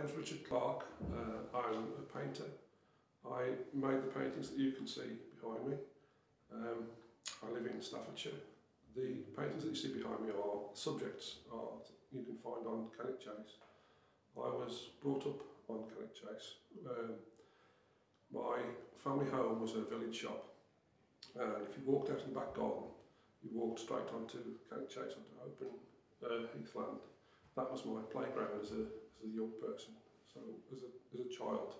name's Richard Clark. I'm a painter. I made the paintings that you can see behind me. I live in Staffordshire. The paintings that you see behind me are subjects you can find on Cannock Chase. I was brought up on Cannock Chase. My family home was a village shop, and if you walked out of the back garden, you walked straight onto Cannock Chase, onto open heathland. That was my playground as a young person. So as a child,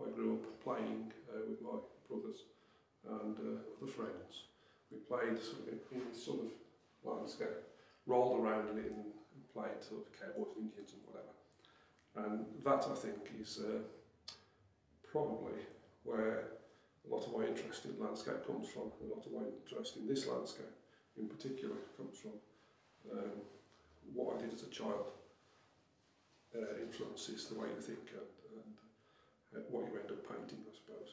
I grew up playing with my brothers and other friends. We played sort of in this sort of landscape, rolled around in it and played sort of cowboys and Indians and whatever. And that, I think, is probably where a lot of my interest in landscape comes from. A lot of my interest in this landscape in particular comes from what I did as a child. Influences the way you think and what you end up painting, I suppose.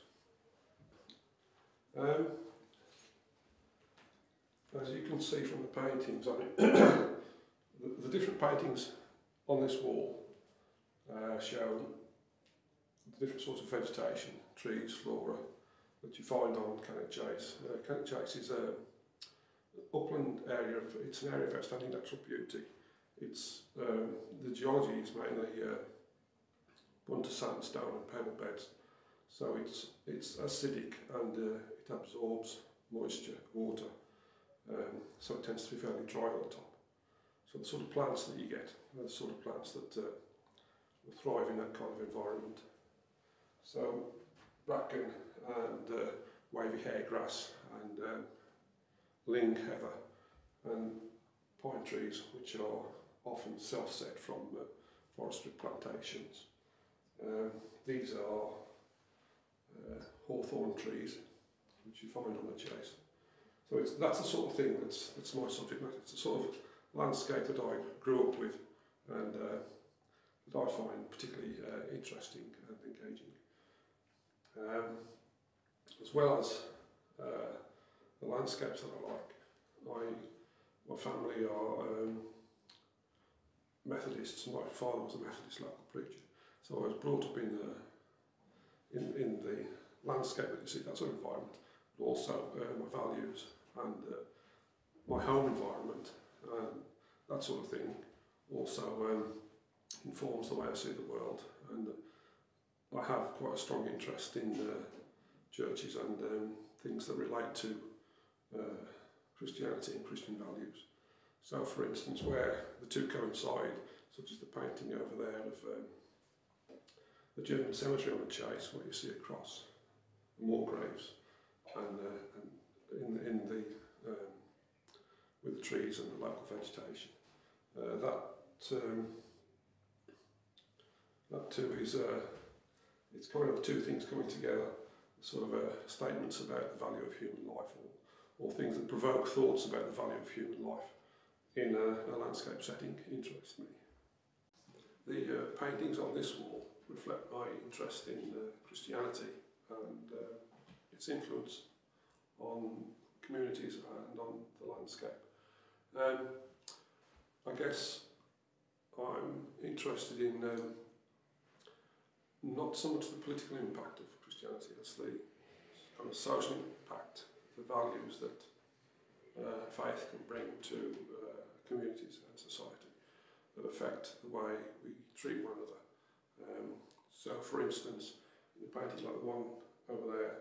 As you can see from the paintings, I mean, the different paintings on this wall show the different sorts of vegetation, trees, flora, that you find on Cannock Chase. Cannock Chase is an upland area, it's an area of outstanding natural beauty. It's the geology is mainly bunter sandstone and pebble beds, so it's acidic and it absorbs moisture, water, so it tends to be fairly dry on the top. So the sort of plants that you get are the sort of plants that will thrive in that kind of environment. So bracken and wavy hairgrass and ling heather and pine trees, which are often self-set from forestry plantations. These are hawthorn trees, which you find on the Chase. So that's the sort of thing that's my subject matter. It's the sort of landscape that I grew up with and that I find particularly interesting and engaging. As well as the landscapes that I like, my family are Methodists. My father was a Methodist local preacher, so I was brought up in the landscape that you see, that sort of environment, but also my values and my home environment, that sort of thing, also informs the way I see the world. And I have quite a strong interest in churches and things that relate to Christianity and Christian values. So, for instance, where the two coincide, such as the painting over there of the German cemetery on the Chase, where you see a cross, more graves, and in the with the trees and the local vegetation. That too is it's kind of two things coming together, sort of statements about the value of human life, or things that provoke thoughts about the value of human life in a landscape setting interest me. The paintings on this wall reflect my interest in Christianity and its influence on communities and on the landscape. I guess I'm interested in not so much the political impact of Christianity as the kind of social impact, the values that faith can bring to communities and society that affect the way we treat one another. So, for instance, in the painting like the one over there,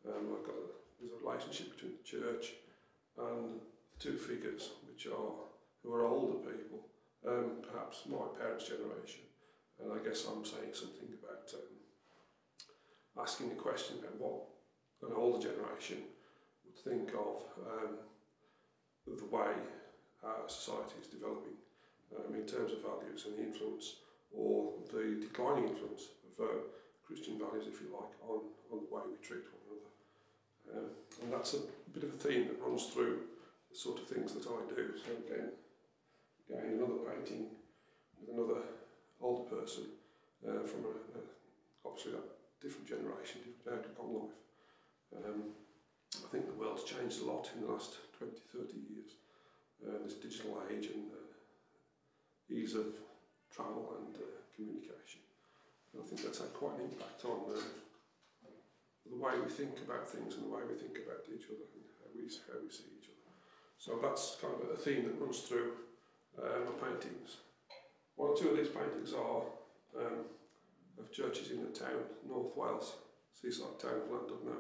there's a relationship between the church and the two figures, who are older people, perhaps my parents' generation. And I guess I'm saying something about asking a question about what an older generation would think of the way our society is developing in terms of values and the influence, or the declining influence of Christian values, if you like, on the way we treat one another. And that's a bit of a theme that runs through the sort of things that I do. So again, another painting with another older person from obviously a different generation, different outlook on life. I think the world's changed a lot in the last 20, 30 years. This digital age and ease of travel and communication. And I think that's had quite an impact on the way we think about things and the way we think about each other and how we see each other. So that's kind of a theme that runs through my paintings. One or two of these paintings are of churches in the town, North Wales, seaside town of Llandudno,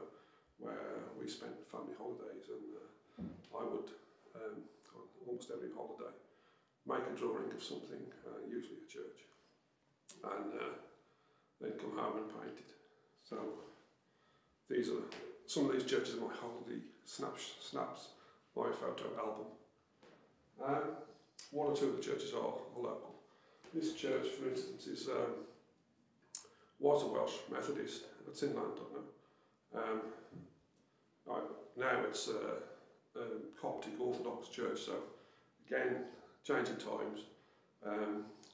where we spent family holidays, and I would, on almost every holiday, make a drawing of something, usually a church, and then come home and paint it. So these are some of these churches are my holiday snaps, my photo album. One or two of the churches are local. This church, for instance, was a Welsh Methodist. It's in Llandudno. Now it's a Coptic Orthodox church, so again, changing times,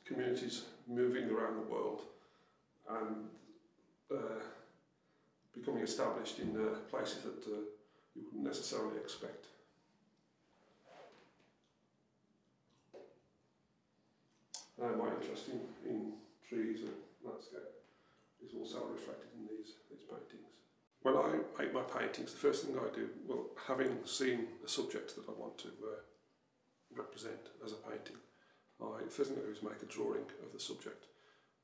communities moving around the world and becoming established in places that you wouldn't necessarily expect. My interest in trees and landscape is also reflected in these paintings. When I make my paintings, the first thing I do, well, having seen the subject that I want to represent as a painting, the first thing I do is make a drawing of the subject.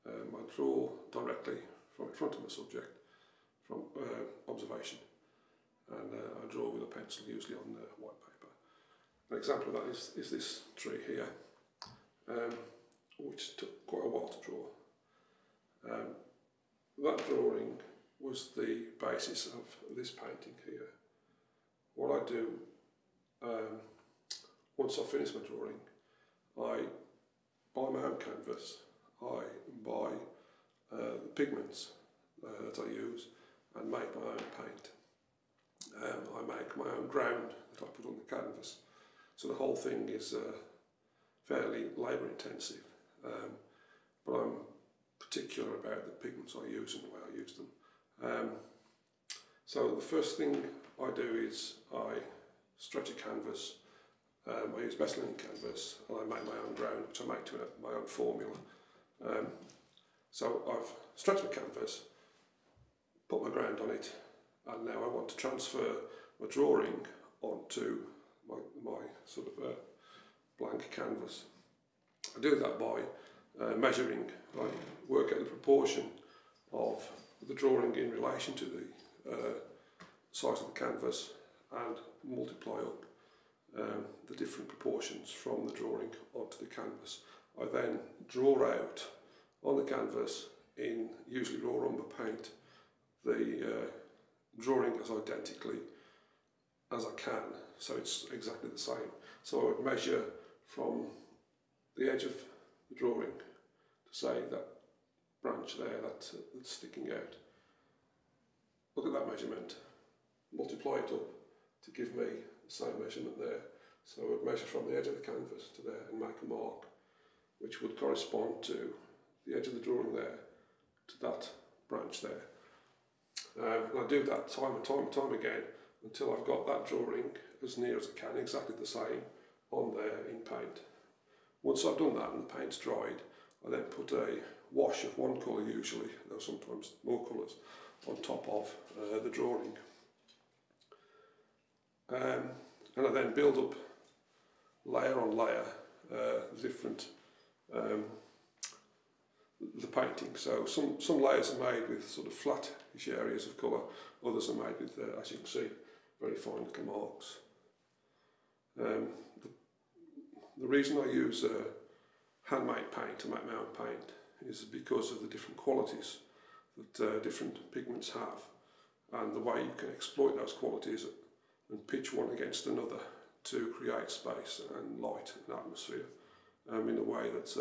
I draw directly from in front of the subject, from observation, and I draw with a pencil, usually on white paper. An example of that is this tree here, which took quite a while to draw. That drawing was the basis of this painting here. What I do, once I finish my drawing, I buy my own canvas, I buy the pigments that I use and make my own paint. I make my own ground that I put on the canvas. So the whole thing is fairly labour intensive, but I'm particular about the pigments I use and the way I use them. So the first thing I do is I stretch a canvas. I use best linen canvas and I make my own ground, which I make to my own formula. So I've stretched my canvas, put my ground on it, and now I want to transfer my drawing onto my sort of blank canvas. I do that by measuring. I work out the proportion of the drawing in relation to the size of the canvas and multiply up the different proportions from the drawing onto the canvas. I then draw out on the canvas in usually raw umber paint the drawing as identically as I can, so it's exactly the same. So I would measure from the edge of the drawing to say that branch there that's sticking out. Look at that measurement, multiply it up to give me the same measurement there. So I would measure from the edge of the canvas to there and make a mark which would correspond to the edge of the drawing there to that branch there. And I do that time and time again until I've got that drawing as near as I can, exactly the same, on there in paint. Once I've done that and the paint's dried, I then put a wash of one colour usually, though sometimes more colours, on top of the drawing. And I then build up layer on layer different the painting. So some layers are made with sort of flattish areas of colour, others are made with, as you can see, very fine little marks. The reason I use handmade paint to make my own paint is because of the different qualities that different pigments have, and the way you can exploit those qualities and pitch one against another to create space and light and atmosphere in a way that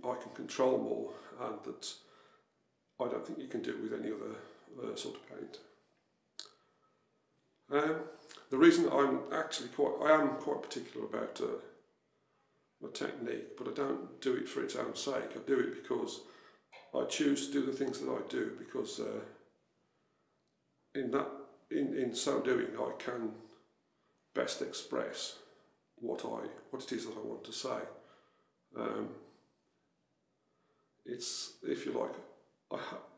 I can control more, and that I don't think you can do with any other sort of paint. The reason I am quite particular about my technique, but I don't do it for its own sake. I do it because I choose to do the things that I do, because in so doing I can best express what it is that I want to say. it's, if you like,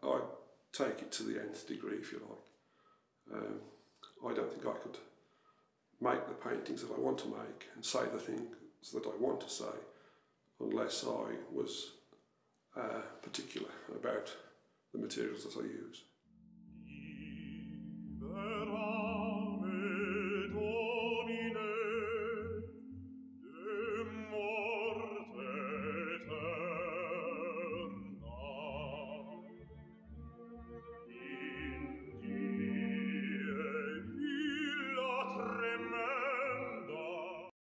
I take it to the nth degree, if you like. I don't think I could make the paintings that I want to make and say the things that I want to say unless I was particular about the materials that I use.